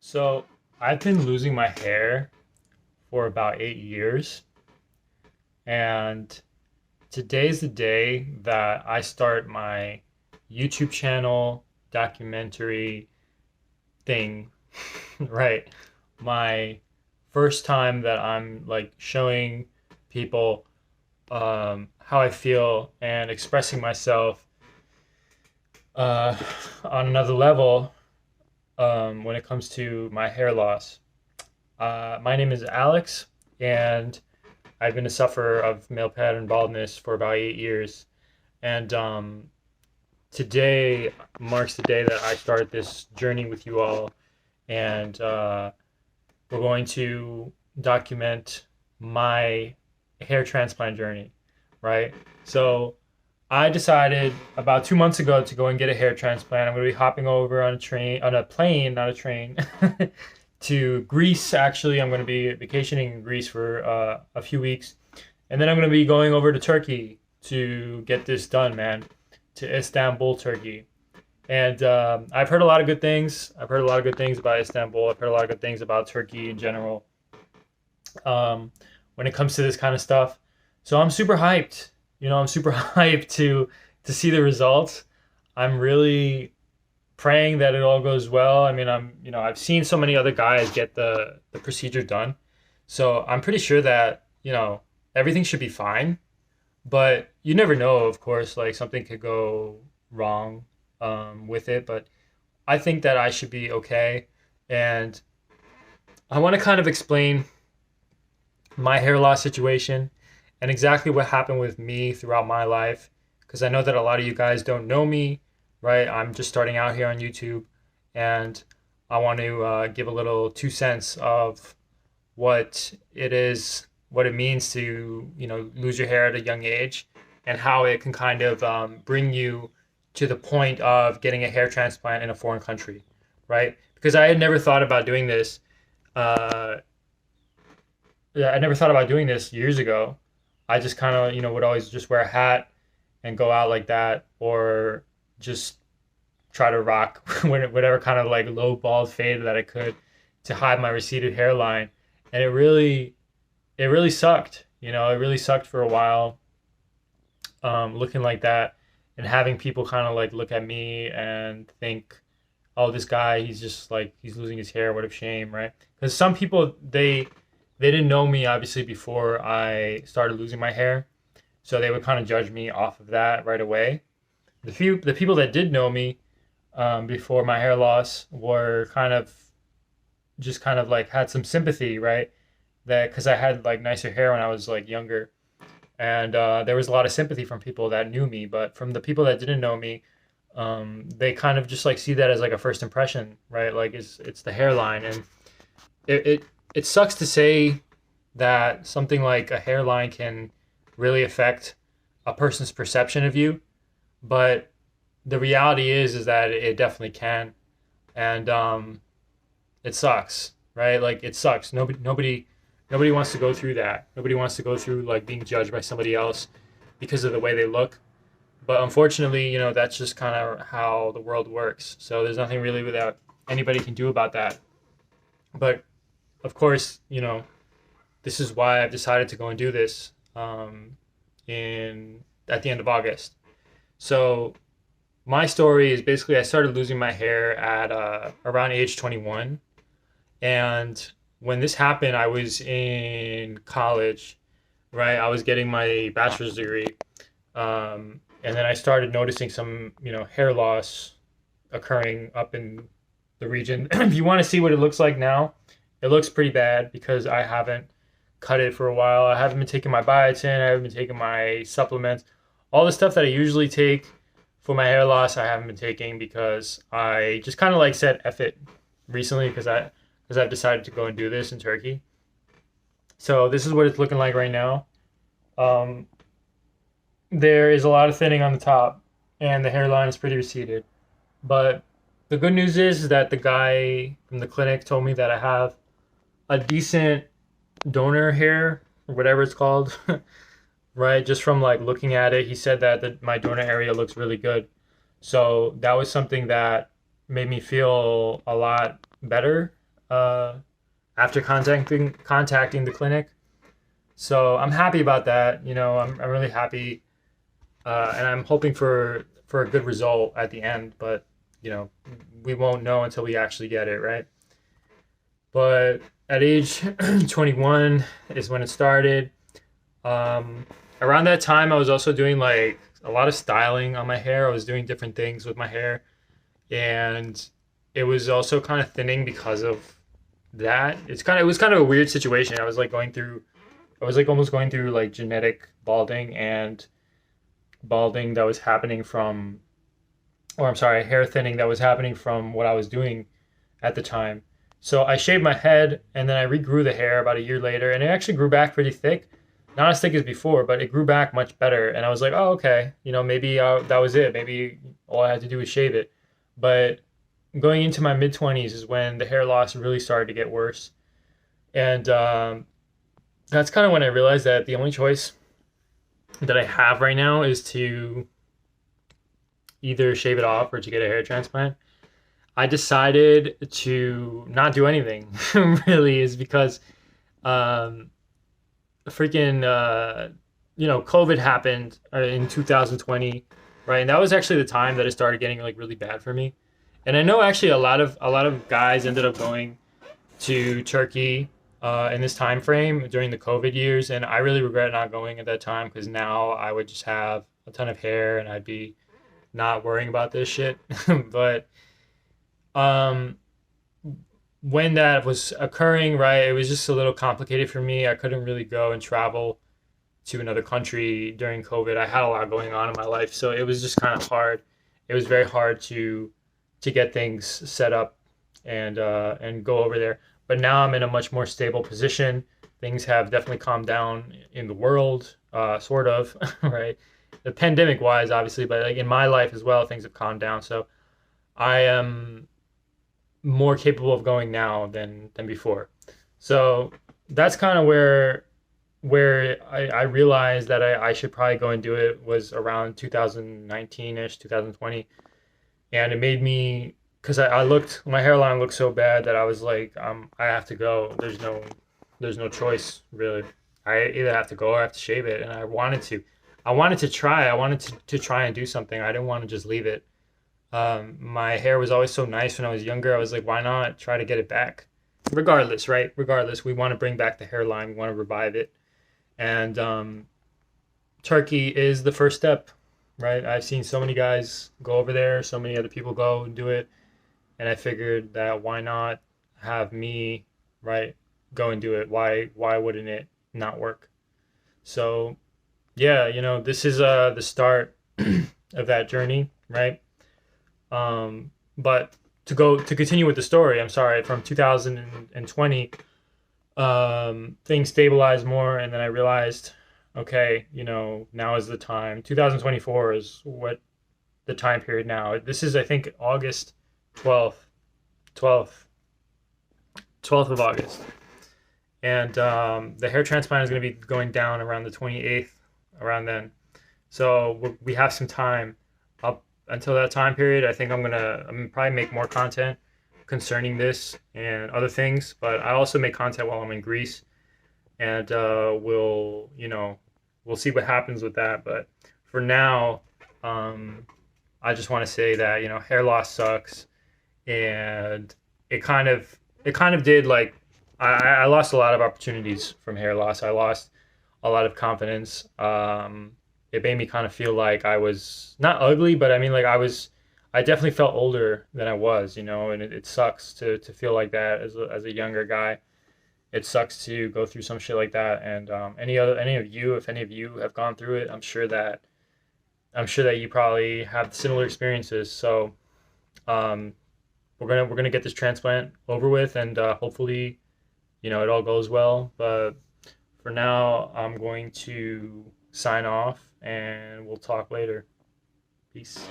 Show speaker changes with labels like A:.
A: So I've been losing my hair for about 8 years, and today's the day that I start my YouTube channel documentary thing, right? My first time that I'm like showing people how I feel and expressing myself uh, on another level when it comes to my hair loss. My name is Alex, and I've been a sufferer of male pattern baldness for about 8 years. And today marks the day that I start this journey with you all. And we're going to document my hair transplant journey, right? So I decided about 2 months ago to go and get a hair transplant. I'm going to be hopping over on a plane, not a train, to Greece. Actually, I'm going to be vacationing in Greece for a few weeks, and then I'm going to be going over to Turkey to get this done, man, to Istanbul, Turkey. And I've heard a lot of good things. I've heard a lot of good things about Istanbul. I've heard a lot of good things about Turkey in general um, when it comes to this kind of stuff. So I'm super hyped. I'm super hyped to see the results. I'm really praying that it all goes well. I mean, I've seen so many other guys get the procedure done, so I'm pretty sure that everything should be fine. But you never know, of course. Like something could go wrong with it, but I think that I should be okay. And I want to kind of explain my hair loss situation and exactly what happened with me throughout my life because I know that a lot of you guys don't know me, right? I'm just starting out here on YouTube, and I want to give a little 2 cents of what it is, what it means to, lose your hair at a young age, and how it can kind of bring you to the point of getting a hair transplant in a foreign country, right? Because I had never thought about doing this. Uh, yeah, I never thought about doing this years ago. I just kind of, would always just wear a hat and go out like that, or just try to rock whatever kind of like low bald fade that I could to hide my receded hairline. And it really sucked. It really sucked for a while, looking like that and having people kind of like look at me and think, oh, this guy, he's just like, he's losing his hair. What a shame, right? Because some people, they didn't know me obviously before I started losing my hair, so they would kind of judge me off of that right away. The people that did know me before my hair loss were kind of like had some sympathy, right? That because I had like nicer hair when I was like younger, and there was a lot of sympathy from people that knew me, but from the people that didn't know me, they kind of just like see that as like a first impression, right? Like it's the hairline, and it sucks to say that something like a hairline can really affect a person's perception of you, but the reality is that it definitely can, and it sucks, right? Like it sucks. Nobody wants to go through that. Nobody wants to go through like being judged by somebody else because of the way they look. But unfortunately, that's just kind of how the world works. So there's nothing really that anybody can do about that. But of course, this is why I've decided to go and do this in at the end of August. So my story is basically I started losing my hair at around age 21, and when this happened, I was in college, right? I was getting my bachelor's degree, and then I started noticing some, hair loss occurring up in the region. If you want to see what it looks like now, it looks pretty bad because I haven't cut it for a while. I haven't been taking my biotin. I haven't been taking my supplements. All the stuff that I usually take for my hair loss, I haven't been taking because I just kind of like said F it recently because I've decided to go and do this in Turkey. So this is what it's looking like right now. Um, there is a lot of thinning on the top, and the hairline is pretty receded. But the good news is that the guy from the clinic told me that I have a decent donor hair, or whatever it's called, right? Just from like looking at it, he said that my donor area looks really good. So that was something that made me feel a lot better uh, after contacting the clinic. So I'm happy about that. I'm really happy, and I'm hoping for a good result at the end. But you know, we won't know until we actually get it, right? But at age 21 is when it started. Um, Around that time, I was also doing like a lot of styling on my hair. I was doing different things with my hair, and it was also kind of thinning because of that. It was kind of a weird situation. I was like almost going through like genetic balding and balding that was happening from, or I'm sorry, hair thinning that was happening from what I was doing at the time. So I shaved my head and then I regrew the hair about a year later, and it actually grew back pretty thick. Not as thick as before, but it grew back much better. And I was like, oh, okay, maybe that was it. Maybe all I had to do was shave it. But going into my mid 20s is when the hair loss really started to get worse. And that's kind of when I realized that the only choice that I have right now is to either shave it off or to get a hair transplant. I decided to not do anything really is because um, freaking COVID happened in 2020, right? And that was actually the time that it started getting like really bad for me. And I know actually a lot of guys ended up going to Turkey in this time frame during the COVID years, and I really regret not going at that time because now I would just have a ton of hair and I'd be not worrying about this shit. But um, when that was occurring, right, it was just a little complicated for me. I couldn't really go and travel to another country during COVID. I had a lot going on in my life, so it was just kind of hard. It was very hard to get things set up and go over there. But now I'm in a much more stable position. Things have definitely calmed down in the world, sort of, right? The pandemic wise, obviously, but like in my life as well, things have calmed down. So I am more capable of going now than before. So that's kind of where I realized that I should probably go and do it was around 2019-ish, 2020. And it made me, because I looked, my hairline looked so bad that I was like, I have to go. There's no choice really. I either have to go or I have to shave it. And I wanted to try. I wanted to try and do something. I didn't want to just leave it. My hair was always so nice when I was younger. I was like, why not try to get it back? Regardless, right? Regardless, we want to bring back the hairline. We want to revive it. And Turkey is the first step, right? I've seen so many guys go over there, so many other people go and do it. And I figured that why not have me, right, go and do it? Why wouldn't it not work? So yeah, this is the start of that journey, right? But to continue with the story, I'm sorry, from 2020, things stabilized more, and then I realized, okay, now is the time. 2024 is what the time period now. This is, I think, August 12th, 12th, 12th of August, and the hair transplant is going to be going down around the 28th, around then. So we have some time up until that time period. I think I'm gonna probably make more content concerning this and other things, but I also make content while I'm in Greece, and we'll see what happens with that. But for now, um, I just want to say that hair loss sucks, and it kind of did like I lost a lot of opportunities from hair loss. I lost a lot of confidence. It made me kind of feel like I was not ugly, but I mean like I definitely felt older than I was, and it sucks to feel like that as a younger guy. It sucks to go through some shit like that. And any of you, if any of you have gone through it, I'm sure that you probably have similar experiences. So um, we're gonna get this transplant over with, and hopefully, it all goes well. But for now, I'm going to sign off, and we'll talk later. Peace.